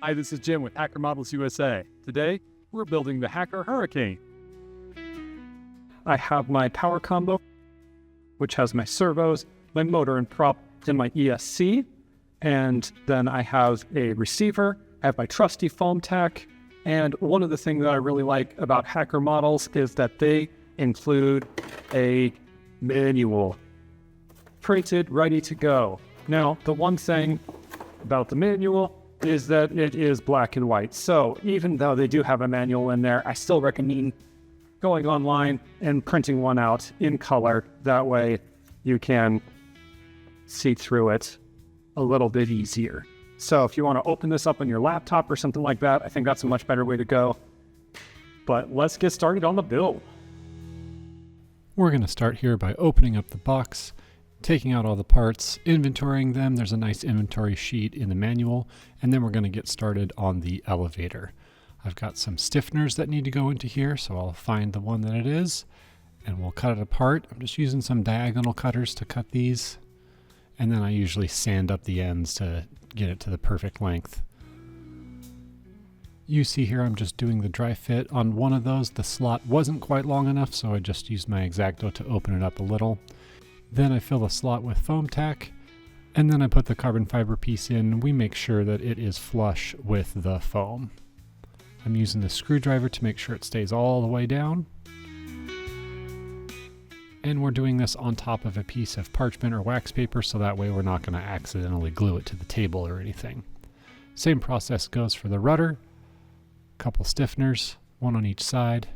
Hi, this is Jim with Hacker Models USA. Today, we're building the Hacker Hurricane. I have my power combo, which has my servos, my motor and prop, and my ESC. And then I have a receiver, I have my trusty foam tack. And one of the things that I really like about Hacker Models is that they include a manual, printed, ready to go. Now, the one thing about the manual is that it is black and white. So even though they do have a manual in there, I still recommend going online and printing one out in color. That way you can see through it a little bit easier. So if you want to open this up on your laptop or something like that, I think that's a much better way to go. But let's get started on the build. We're going to start here by opening up the box, taking out all the parts, inventorying them. There's a nice inventory sheet in the manual, and then we're going to get started on the elevator. I've got some stiffeners that need to go into here, so I'll find the one that it is, and we'll cut it apart. I'm just using some diagonal cutters to cut these, and then I usually sand up the ends to get it to the perfect length. You see here I'm just doing the dry fit on one of those. The slot wasn't quite long enough, so I just used my X-Acto to open it up a little. Then I fill the slot with foam tack, and then I put the carbon fiber piece in. We make sure that it is flush with the foam. I'm using the screwdriver to make sure it stays all the way down. And we're doing this on top of a piece of parchment or wax paper, so that way we're not going to accidentally glue it to the table or anything. Same process goes for the rudder. A couple stiffeners, one on each side.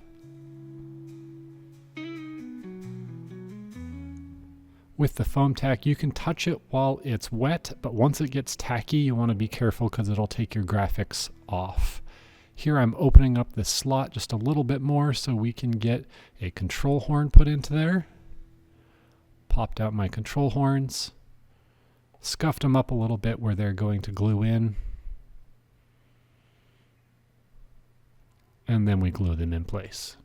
With the foam tack, you can touch it while it's wet, but once it gets tacky, you want to be careful because it'll take your graphics off. Here I'm opening up this slot just a little bit more so we can get a control horn put into there. Popped out my control horns, scuffed them up a little bit where they're going to glue in, and then we glue them in place.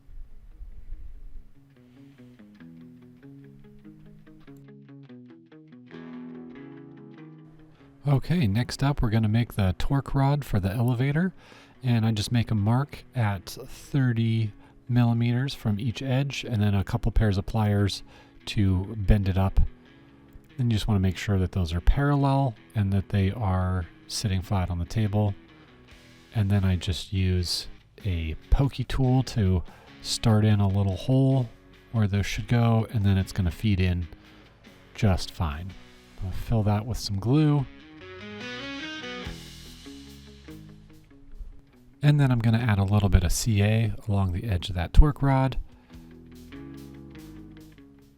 Okay, next up we're going to make the torque rod for the elevator, and I just make a mark at 30 millimeters from each edge and then a couple pairs of pliers to bend it up. Then you just want to make sure that those are parallel and that they are sitting flat on the table. And then I just use a pokey tool to start in a little hole where those should go, and then it's going to feed in just fine. I'll fill that with some glue. And then I'm going to add a little bit of CA along the edge of that torque rod.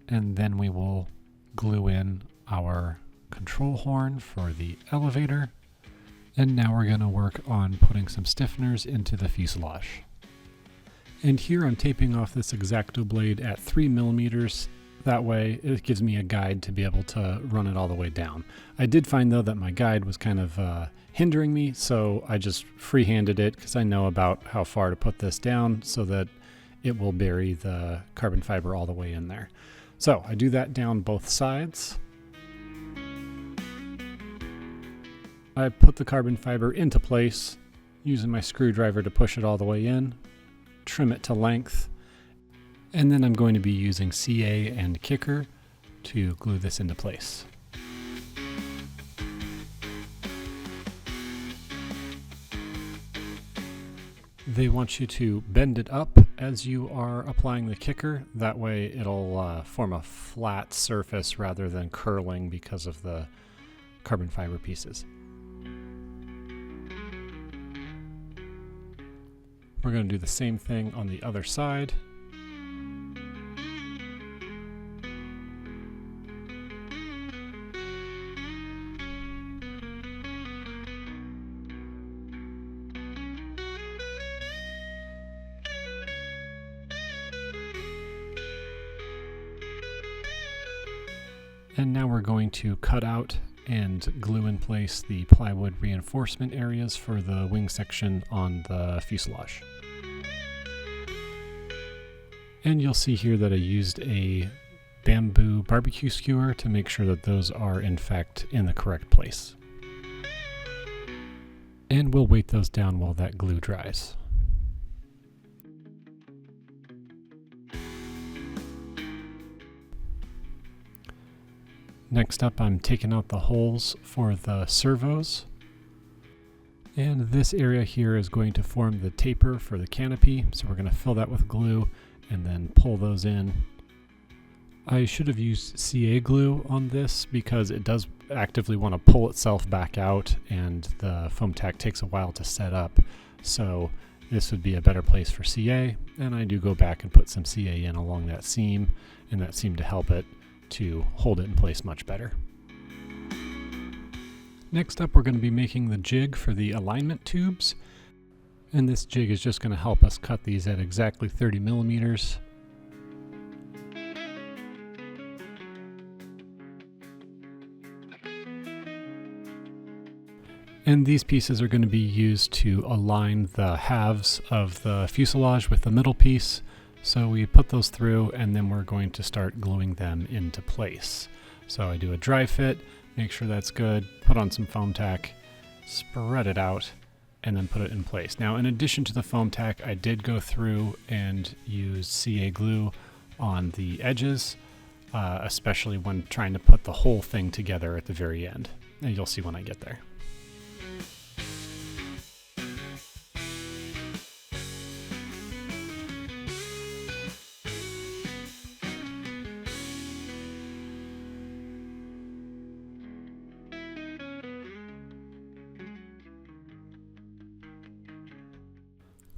And then we will glue in our control horn for the elevator. And now we're going to work on putting some stiffeners into the fuselage. And here I'm taping off this X-Acto blade at 3 millimeters. That way it gives me a guide to be able to run it all the way down. I did find though that my guide was kind of hindering me, so I just freehanded it because I know about how far to put this down so that it will bury the carbon fiber all the way in there. So I do that down both sides. I put the carbon fiber into place using my screwdriver to push it all the way in, trim it to length, and then I'm going to be using CA and Kicker to glue this into place. They want you to bend it up as you are applying the kicker. That way it'll form a flat surface rather than curling because of the carbon fiber pieces. We're going to do the same thing on the other side. And now we're going to cut out and glue in place the plywood reinforcement areas for the wing section on the fuselage. And you'll see here that I used a bamboo barbecue skewer to make sure that those are in fact in the correct place. And we'll weight those down while that glue dries. Next up, I'm taking out the holes for the servos. And this area here is going to form the taper for the canopy. So we're going to fill that with glue and then pull those in. I should have used CA glue on this because it does actively want to pull itself back out and the foam tack takes a while to set up. So this would be a better place for CA, and I do go back and put some CA in along that seam, and that seemed to help it to hold it in place much better. Next up, we're going to be making the jig for the alignment tubes, and this jig is just going to help us cut these at exactly 30 millimeters. And these pieces are going to be used to align the halves of the fuselage with the middle piece. So we put those through and then we're going to start gluing them into place. So I do a dry fit, make sure that's good, put on some foam tack, spread it out, and then put it in place. Now, in addition to the foam tack, I did go through and use CA glue on the edges, especially when trying to put the whole thing together at the very end. And you'll see when I get there.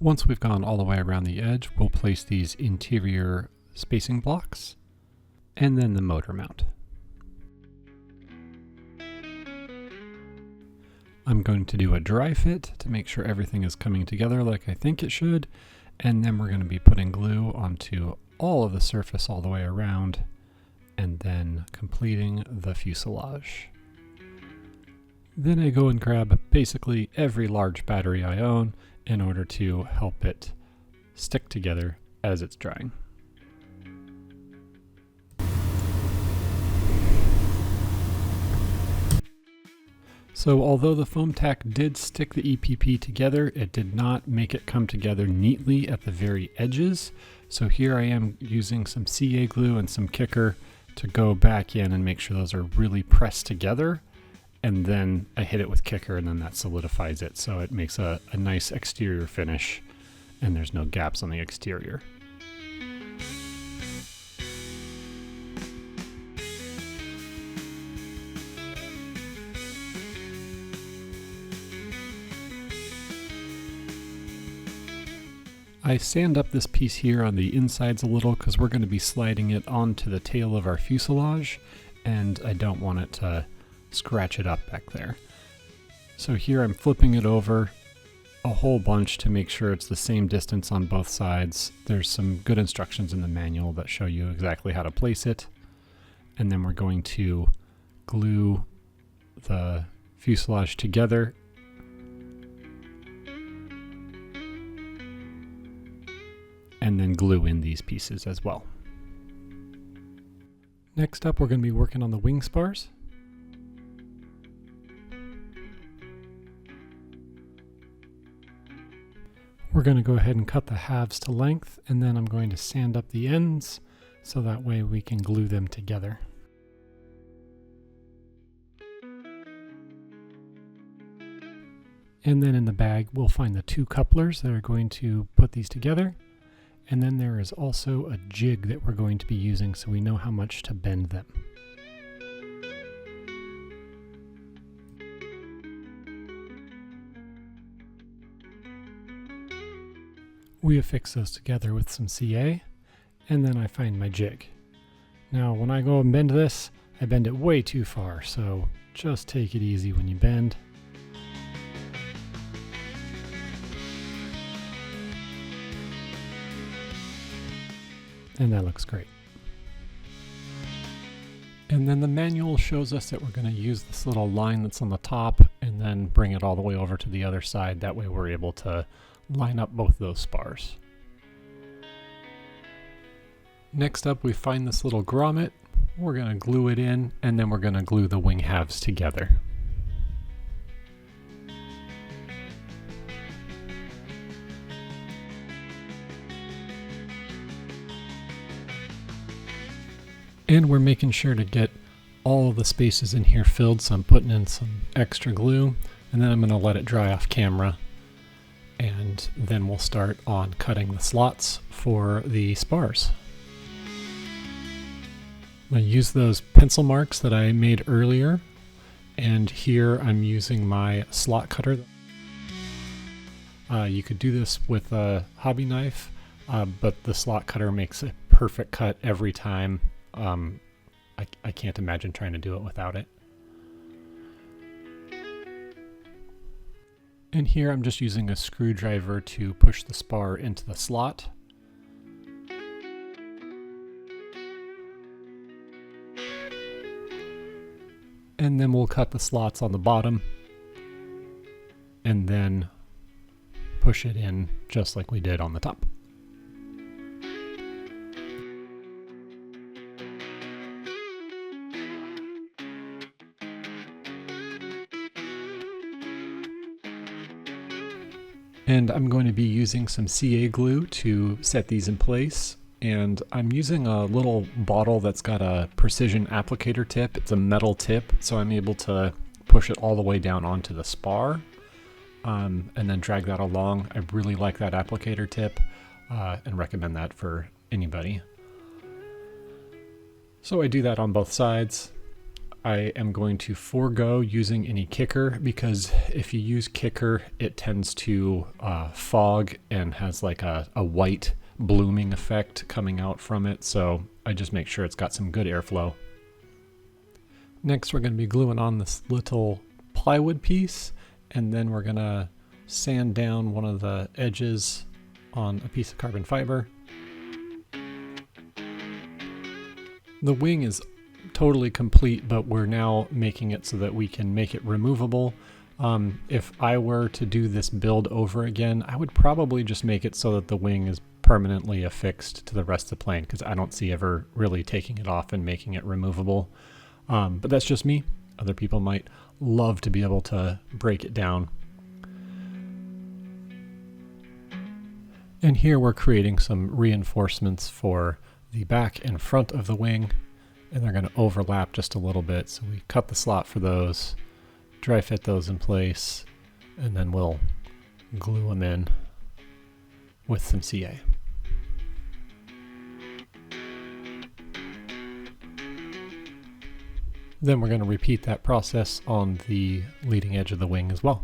Once we've gone all the way around the edge, we'll place these interior spacing blocks and then the motor mount. I'm going to do a dry fit to make sure everything is coming together like I think it should, and then we're going to be putting glue onto all of the surface all the way around and then completing the fuselage. Then I go and grab basically every large battery I own in order to help it stick together as it's drying. So although the foam tack did stick the EPP together, it did not make it come together neatly at the very edges. So here I am using some CA glue and some kicker to go back in and make sure those are really pressed together. And then I hit it with kicker and then that solidifies it. So it makes a nice exterior finish and there's no gaps on the exterior. I sand up this piece here on the insides a little because we're going to be sliding it onto the tail of our fuselage and I don't want it to scratch it up back there. So here I'm flipping it over a whole bunch to make sure it's the same distance on both sides. There's some good instructions in the manual that show you exactly how to place it. And then we're going to glue the fuselage together. And then glue in these pieces as well. Next up, we're going to be working on the wing spars. We're going to go ahead and cut the halves to length, and then I'm going to sand up the ends so that way we can glue them together. And then in the bag, we'll find the two couplers that are going to put these together. And then there is also a jig that we're going to be using so we know how much to bend them. We affix those together with some CA, and then I find my jig. Now when I go and bend this, I bend it way too far, so just take it easy when you bend. And that looks great. And then the manual shows us that we're going to use this little line that's on the top and then bring it all the way over to the other side. That way we're able to line up both those spars. Next up, we find this little grommet. We're going to glue it in and then we're going to glue the wing halves together. And we're making sure to get all the spaces in here filled, so I'm putting in some extra glue, and then I'm going to let it dry off camera. And then we'll start on cutting the slots for the spars. I'm going to use those pencil marks that I made earlier, and here I'm using my slot cutter. You could do this with a hobby knife, but the slot cutter makes a perfect cut every time. I can't imagine trying to do it without it. And here I'm just using a screwdriver to push the spar into the slot. And then we'll cut the slots on the bottom and then push it in just like we did on the top. And I'm going to be using some CA glue to set these in place. And I'm using a little bottle that's got a precision applicator tip. It's a metal tip, so I'm able to push it all the way down onto the spar and then drag that along. I really like that applicator tip and recommend that for anybody. So I do that on both sides. I am going to forego using any kicker because if you use kicker, it tends to fog and has like a white blooming effect coming out from it. So I just make sure it's got some good airflow. Next, we're going to be gluing on this little plywood piece, and then we're going to sand down one of the edges on a piece of carbon fiber. The wing is totally complete, but we're now making it so that we can make it removable. If I were to do this build over again, I would probably just make it so that the wing is permanently affixed to the rest of the plane, because I don't see ever really taking it off and making it removable. But that's just me. Other people might love to be able to break it down. And here we're creating some reinforcements for the back and front of the wing, and they're going to overlap just a little bit. So we cut the slot for those, dry fit those in place, and then we'll glue them in with some CA. Then we're going to repeat that process on the leading edge of the wing as well.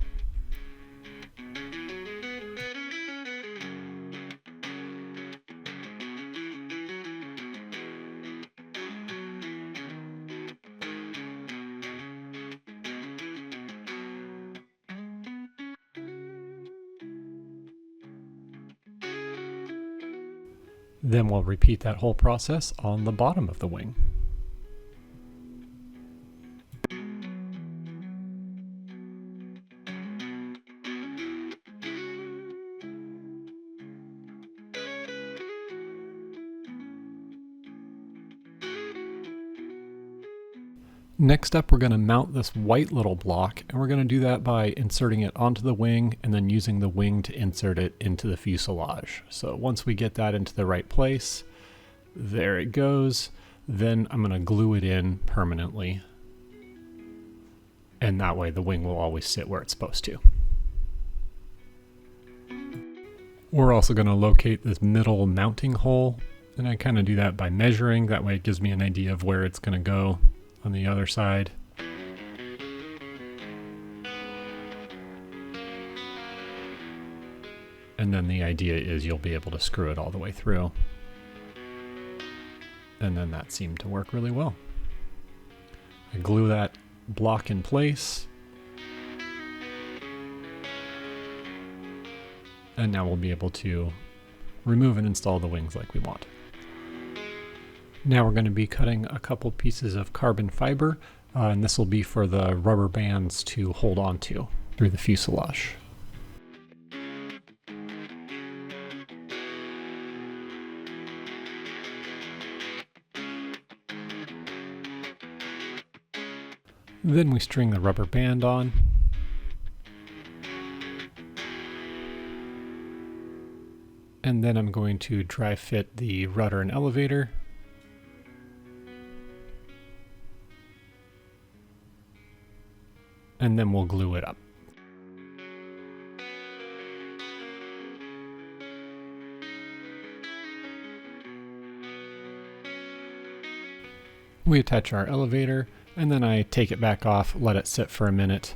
Then we'll repeat that whole process on the bottom of the wing. Next up, we're going to mount this white little block, and we're going to do that by inserting it onto the wing and then using the wing to insert it into the fuselage. So once we get that into the right place, there it goes. Then I'm going to glue it in permanently. And that way the wing will always sit where it's supposed to. We're also going to locate this middle mounting hole, and I kind of do that by measuring. That way it gives me an idea of where it's going to go on the other side. And then the idea is you'll be able to screw it all the way through. And then that seemed to work really well. I glue that block in place. And now we'll be able to remove and install the wings like we want. Now we're going to be cutting a couple pieces of carbon fiber, and this will be for the rubber bands to hold on to through the fuselage. Then we string the rubber band on. And then I'm going to dry fit the rudder and elevator. and then we'll glue it up. We attach our elevator, and then I take it back off, let it sit for a minute.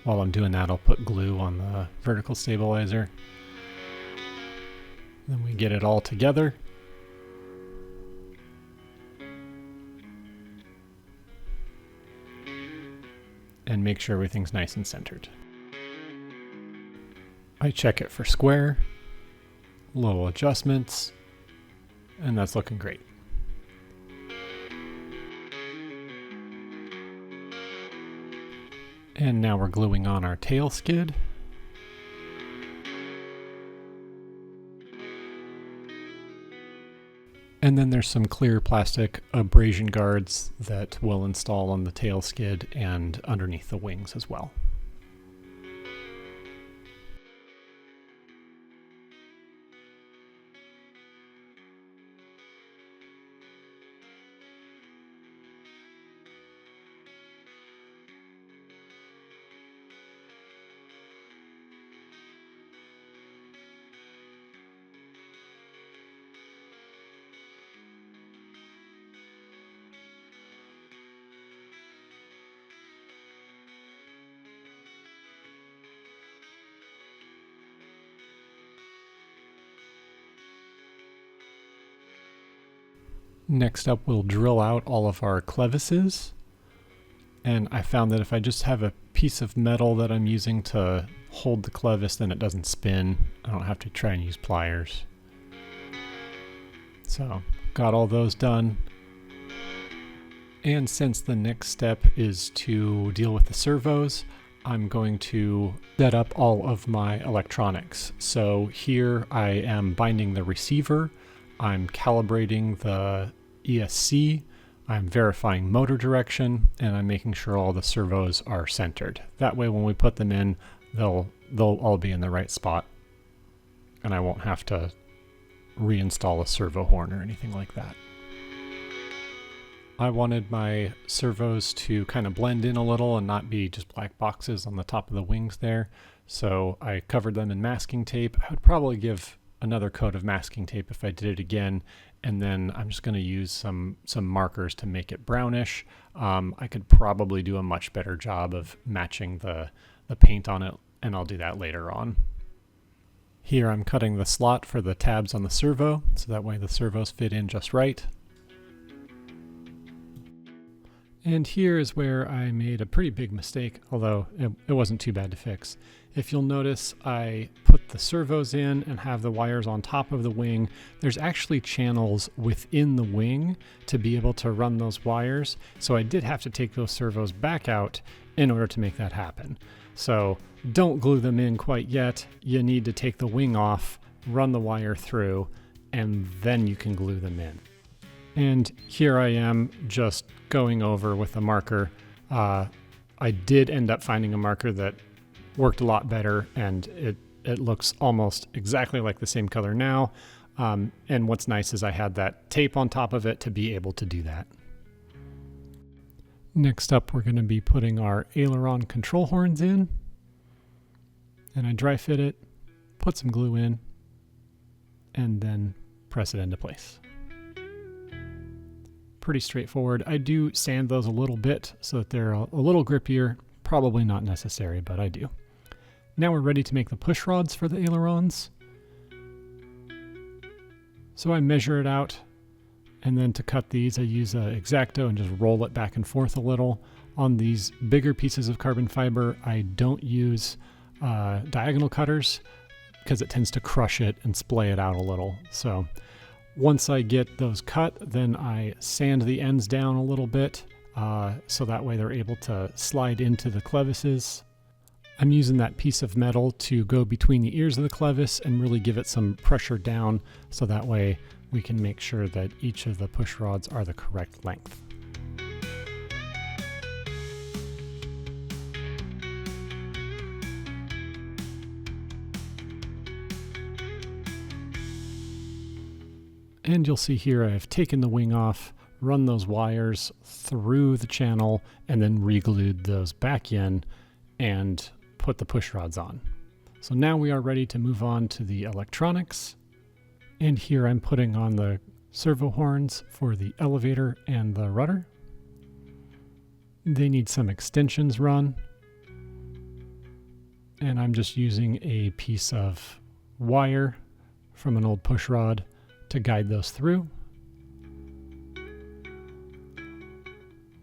While I'm doing that, I'll put glue on the vertical stabilizer. Then we get it all together. And make sure everything's nice and centered. I check it for square, little adjustments, and that's looking great. And now we're gluing on our tail skid. And then there's some clear plastic abrasion guards that we'll install on the tail skid and underneath the wings as well. Next up, we'll drill out all of our clevises. And I found that if I just have a piece of metal that I'm using to hold the clevis, then it doesn't spin. I don't have to try and use pliers. So, got all those done. And since the next step is to deal with the servos, I'm going to set up all of my electronics. So here I am binding the receiver, I'm calibrating the ESC, I'm verifying motor direction, and I'm making sure all the servos are centered. That way when we put them in, they'll all be in the right spot, and I won't have to reinstall a servo horn or anything like that. I wanted my servos to kind of blend in a little and not be just black boxes on the top of the wings there, so I covered them in masking tape. I would probably give another coat of masking tape if I did it again, and then I'm just going to use some markers to make it brownish. I could probably do a much better job of matching the paint on it, and I'll do that later on. Here I'm cutting the slot for the tabs on the servo, so that way the servos fit in just right. And here is where I made a pretty big mistake, although it wasn't too bad to fix. If you'll notice, I put the servos in and have the wires on top of the wing. There's actually channels within the wing to be able to run those wires, so I did have to take those servos back out in order to make that happen. So don't glue them in quite yet. You need to take the wing off, run the wire through, and then you can glue them in. And here I am just going over with a marker. I did end up finding a marker that worked a lot better, and it looks almost exactly like the same color now. And what's nice is I had that tape on top of it to be able to do that. Next up, we're going to be putting our aileron control horns in. And I dry fit it, put some glue in, and then press it into place. Pretty straightforward. I do sand those a little bit so that they're a little grippier. Probably not necessary, but I do. Now we're ready to make the push rods for the ailerons. So I measure it out, and then to cut these I use an X-Acto and just roll it back and forth a little. On these bigger pieces of carbon fiber, I don't use diagonal cutters because it tends to crush it and splay it out a little. So once I get those cut, then I sand the ends down a little bit so that way they're able to slide into the clevises. I'm using that piece of metal to go between the ears of the clevis and really give it some pressure down so that way we can make sure that each of the push rods are the correct length. And you'll see here I've taken the wing off, run those wires through the channel, and then re-glued those back in. and put the push rods on. So now we are ready to move on to the electronics. And here I'm putting on the servo horns for the elevator and the rudder. They need some extensions run. And I'm just using a piece of wire from an old push rod to guide those through.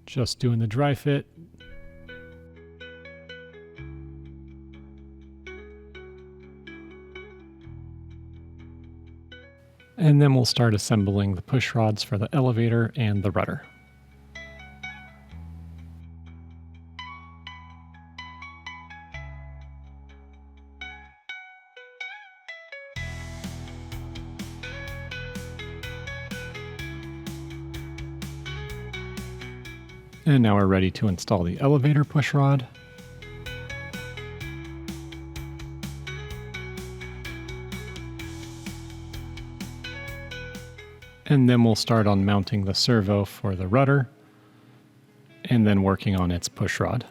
Just doing the dry fit. And then we'll start assembling the push rods for the elevator and the rudder. And now we're ready to install the elevator push rod. And then we'll start on mounting the servo for the rudder, and then working on its push rod.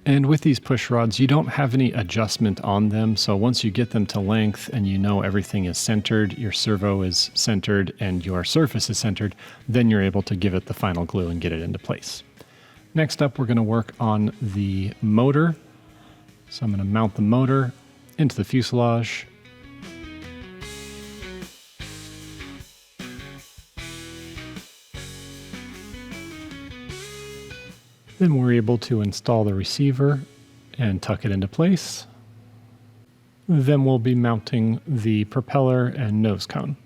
And with these push rods, you don't have any adjustment on them. So once you get them to length and you know everything is centered, your servo is centered and your surface is centered, then you're able to give it the final glue and get it into place. Next up, we're going to work on the motor. So I'm going to mount the motor into the fuselage. Then we're able to install the receiver and tuck it into place. Then we'll be mounting the propeller and nose cone.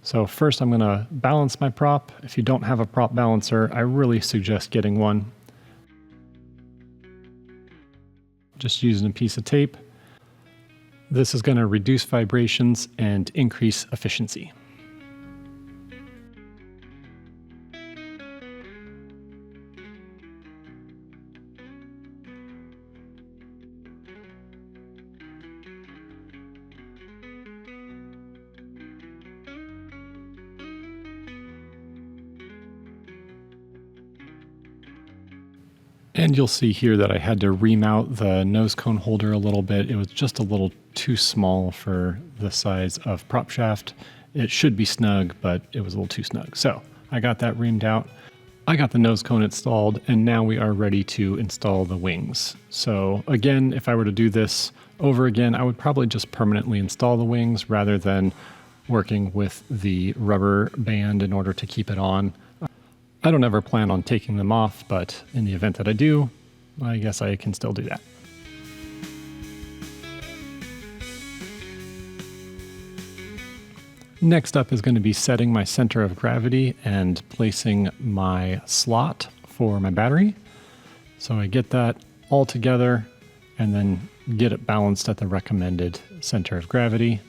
So first I'm going to balance my prop. If you don't have a prop balancer, I really suggest getting one. Just using a piece of tape. This is going to reduce vibrations and increase efficiency. And you'll see here that I had to remount the nose cone holder a little bit. It was just a little too small for the size of prop shaft. It should be snug, but it was a little too snug. So I got that reamed out. I got the nose cone installed, and now we are ready to install the wings. So again, if I were to do this over again, I would probably just permanently install the wings rather than working with the rubber band in order to keep it on. I don't ever plan on taking them off, but in the event that I do, I guess I can still do that. Next up is going to be setting my center of gravity and placing my slot for my battery. So I get that all together and then get it balanced at the recommended center of gravity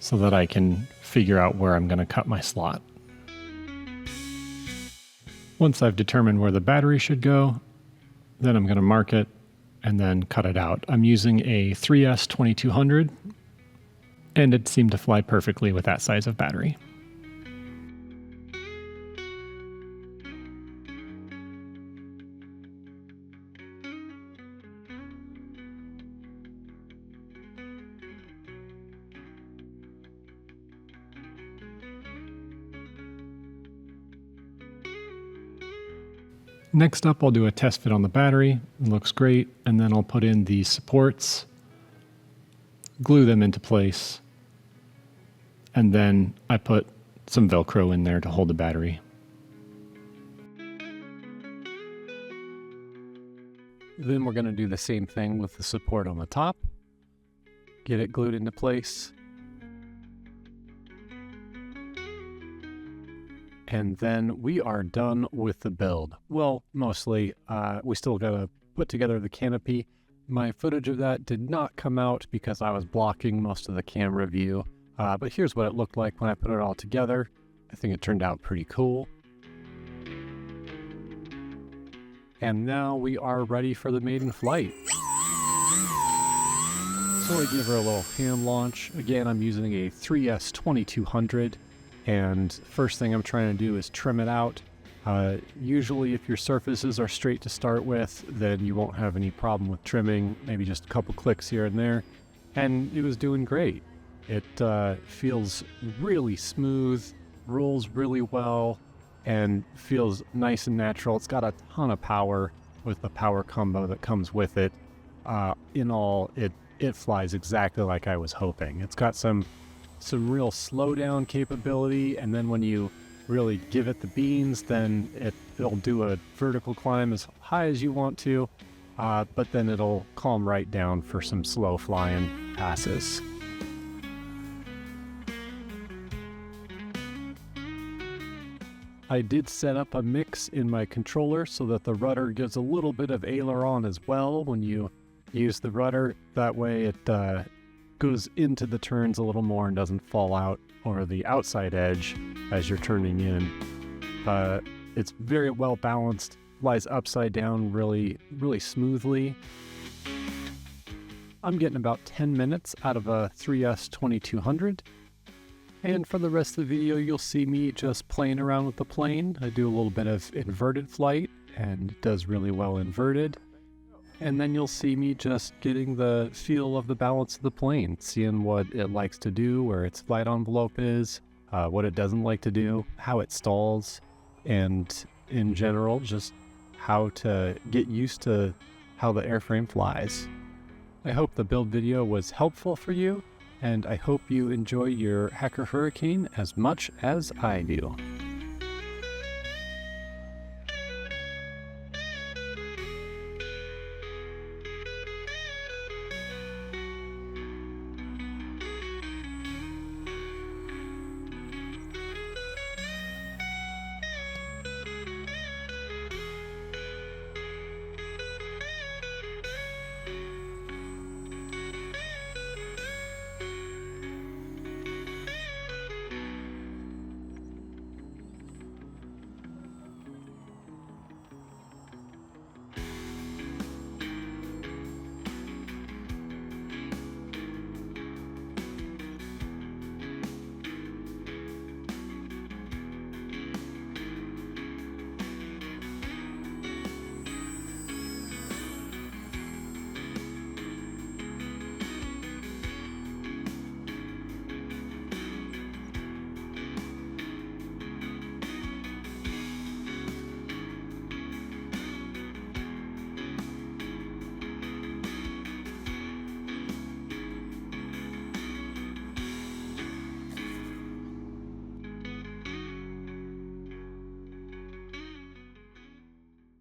so that I can figure out where I'm going to cut my slot. Once I've determined where the battery should go, then I'm going to mark it and then cut it out. I'm using a 3S 2200, and it seemed to fly perfectly with that size of battery. Next up, I'll do a test fit on the battery. It looks great. And then I'll put in the supports, glue them into place, and then I put some Velcro in there to hold the battery. Then we're going to do the same thing with the support on the top. Get it glued into place. And then we are done with the build. Well, mostly. We still got to put together the canopy. My footage of that did not come out because I was blocking most of the camera view. But here's what it looked like when I put it all together. I think it turned out pretty cool. And now we are ready for the Maiden Flight. So I give her a little hand launch. Again, I'm using a 3S 2200, and first thing I'm trying to do is trim it out. Usually if your surfaces are straight to start with, then you won't have any problem with trimming, maybe just a couple clicks here and there. And it was doing great. It feels really smooth, rolls really well, and feels nice and natural. It's got a ton of power with the power combo that comes with it. In all, it flies exactly like I was hoping. It's got some real slowdown capability, and then when you really give it the beans, then it'll do a vertical climb as high as you want to, but then it'll calm right down for some slow flying passes. I did set up a mix in my controller so that the rudder gives a little bit of aileron as well when you use the rudder. That way it goes into the turns a little more and doesn't fall out over the outside edge as you're turning in. It's very well balanced, flies upside down really smoothly. I'm getting about 10 minutes out of a 3S 2200. And for the rest of the video, you'll see me just playing around with the plane. I do a little bit of inverted flight, and it does really well inverted. And then you'll see me just getting the feel of the balance of the plane, seeing what it likes to do, where its flight envelope is, what it doesn't like to do, how it stalls, and in general, just how to get used to how the airframe flies. I hope the build video was helpful for you, and I hope you enjoy your Hacker Hurricane as much as I do.